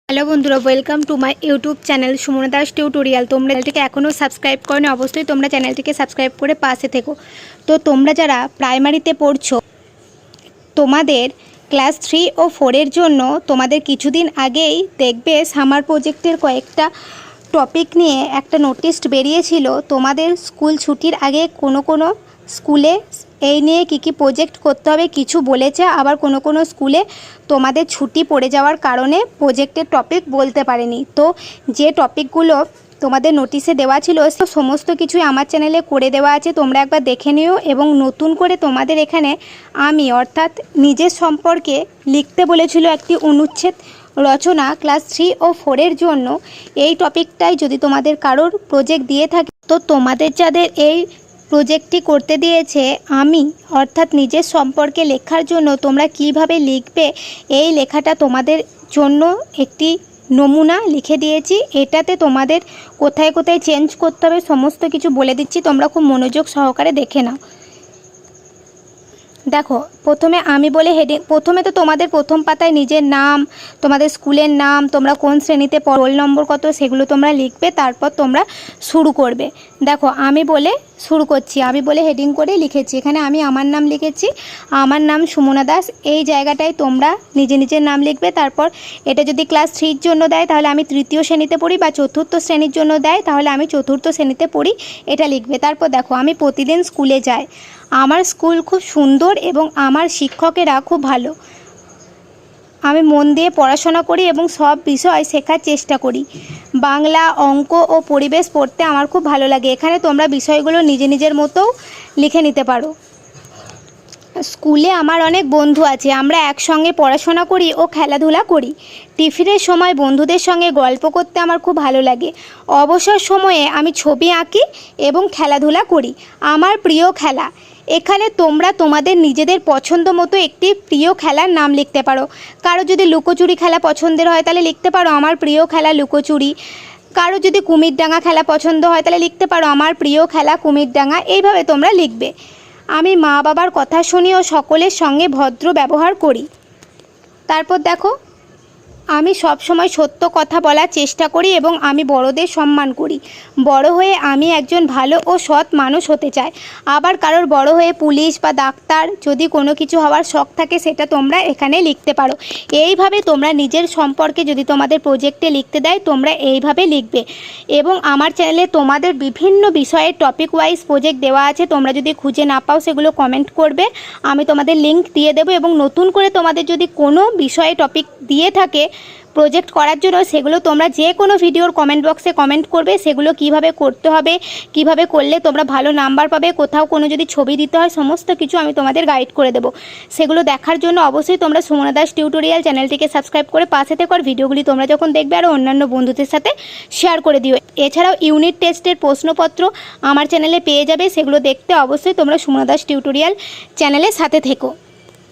Hello বন্ধুরা, welcome to my YouTube channel Sumana Das tutorial. তোমরা চ্যানেলটিকে এখনও সাবস্ক্রাইব করোনি, অবশ্যই তোমরা চ্যানেলটিকে সাবস্ক্রাইব করে পাশে থেকো। তো তোমরা যারা প্রাইমারিতে পড়ছো, তোমাদের ক্লাস 3 ও 4-এর জন্য তোমাদের কিছুদিন আগেই দেখবে সামার প্রজেক্টের কয়েকটা টপিক নিয়ে একটা নোটিশ বেরিয়েছিল। তোমাদের স্কুল ছুটির আগে কোনো স্কুলে এই নিয়ে কী প্রজেক্ট করতে হবে কিছু বলেছে, আবার কোনো স্কুলে তোমাদের ছুটি পড়ে যাওয়ার কারণে প্রজেক্টের টপিক বলতে পারেনি। তো যে টপিকগুলো তোমাদের নোটিশে দেওয়া ছিল সমস্ত কিছুই আমার চ্যানেলে করে দেওয়া আছে, তোমরা একবার দেখে নিও। এবং নতুন করে তোমাদের এখানে আমি অর্থাৎ নিজের সম্পর্কে লিখতে বলেছিল একটি অনুচ্ছেদ রচনা ক্লাস 3 ও 4-এর জন্য। এই টপিকটাই যদি তোমাদের কারোর প্রজেক্ট দিয়ে থাকে, তো তোমাদের যাদের এই প্রজেক্টটি করতে দিয়েছে আমি অর্থাৎ নিজের সম্পর্কে লেখার জন্য তোমরা কিভাবে লিখবে, এই লেখাটা তোমাদের জন্য একটি নমুনা লিখে দিয়েছি। এটাতে তোমাদের কোথায় কোথায় চেঞ্জ করতে হবে সমস্ত কিছু বলে দিচ্ছি, তোমরা খুব মনোযোগ সহকারে দেখে নাও। দেখো, প্রথমে আমি বলে হেডিং, প্রথমে তো তোমাদের প্রথম পাতায় নিজের নাম, তোমাদের স্কুলের নাম, তোমরা কোন শ্রেণীতে রোল নম্বর কত, সেগুলো তোমরা লিখবে। তারপর তোমরা শুরু করবে। দেখো, আমি বলে শুরু করছি, আমি বলে হেডিং করে লিখেছি। এখানে আমি আমার নাম লিখেছি, আমার নাম সুমনা দাস। এই জায়গাটায় তোমরা নিজের নাম লিখবে। তারপর এটা যদি ক্লাস 3-র জন্য দেয় তাহলে আমি 3য় শ্রেণীতে পড়ি, বা 4র্থ শ্রেণীর জন্য দেয় তাহলে আমি 4র্থ শ্রেণীতে পড়ি, এটা লিখবে। তারপর দেখো, আমি প্রতিদিন স্কুলে যাই, আমার স্কুল খুব সুন্দর এবং আমার শিক্ষকেরা খুব ভালো, আমি মন দিয়ে পড়াশোনা করি এবং সব বিষয় শেখার চেষ্টা করি, বাংলা, অঙ্ক ও পরিবেশ পড়তে আমার খুব ভালো লাগে। এখানে তোমরা বিষয়গুলো নিজের মতোও লিখে নিতে পারো। স্কুলে আমার অনেক বন্ধু আছে, আমরা একসঙ্গে পড়াশোনা করি ও খেলাধুলা করি। টিফিনের সময় বন্ধুদের সঙ্গে গল্প করতে আমার খুব ভালো লাগে। অবসর সময়ে আমি ছবি আঁকি এবং খেলাধুলা করি। আমার প্রিয় খেলা, এখানে তোমরা তোমাদের নিজেদের পছন্দ মতো একটি প্রিয় খেলার নাম লিখতে পারো। কারো যদি লুকোচুরি খেলা পছন্দের হয় তাহলে লিখতে পারো আমার প্রিয় খেলা লুকোচুরি। কারো যদি কুমিরডাঙ্গা খেলা পছন্দ হয় তাহলে লিখতে পারো আমার প্রিয় খেলা কুমিরডাঙ্গা। এইভাবে তোমরা লিখবে। আমি মা বাবার কথা শুনি ও সকলের সঙ্গে ভদ্র ব্যবহার করি। তারপর দেখো, আমি সব সময় সত্য কথা বলার চেষ্টা করি এবং আমি বড়দের সম্মান করি। বড় হয়ে আমি একজন ভালো ও সৎ মানুষ হতে চাই। আবার কারোর বড় হয়ে পুলিশ বা ডাক্তার যদি কোনো কিছু হওয়ার শখ থাকে সেটা তোমরা এখানে লিখতে পারো। এইভাবে তোমরা নিজের সম্পর্কে যদি তোমাদের প্রজেক্টে লিখতে দেয় তোমরা এইভাবে লিখবে। এবং আমার চ্যানেলে তোমাদের বিভিন্ন বিষয়ের টপিক ওয়াইজ প্রজেক্ট দেওয়া আছে, তোমরা যদি খুঁজে না পাও সেগুলো কমেন্ট করবে, আমি তোমাদের লিঙ্ক দিয়ে দেবো। এবং নতুন করে তোমাদের যদি কোনো বিষয়ে টপিক দিয়ে থাকে প্রজেক্ট করার জন্য, সেগুলো তোমরা যে কোনো ভিডিওর কমেন্ট বক্সে কমেন্ট করবে। সেগুলো কিভাবে করতে হবে, কিভাবে করলে তোমরা ভালো নাম্বার পাবে, কোথাও কোনো যদি ছবি দিতে হয়, সমস্ত কিছু আমি তোমাদের গাইড করে দেবো। সেগুলো দেখার জন্য অবশ্যই তোমরা সুমনা দাস টিউটোরিয়াল চ্যানেলটিকে সাবস্ক্রাইব করে পাশে থেকো। আর ভিডিওগুলি তোমরা যখন দেখবে আরও অন্যান্য বন্ধুদের সাথে শেয়ার করে দিও। এছাড়াও ইউনিট টেস্টের প্রশ্নপত্র আমার চ্যানেলে পেয়ে যাবে, সেগুলো দেখতে অবশ্যই তোমরা সুমনা দাস টিউটোরিয়াল চ্যানেলের সাথে থেকো।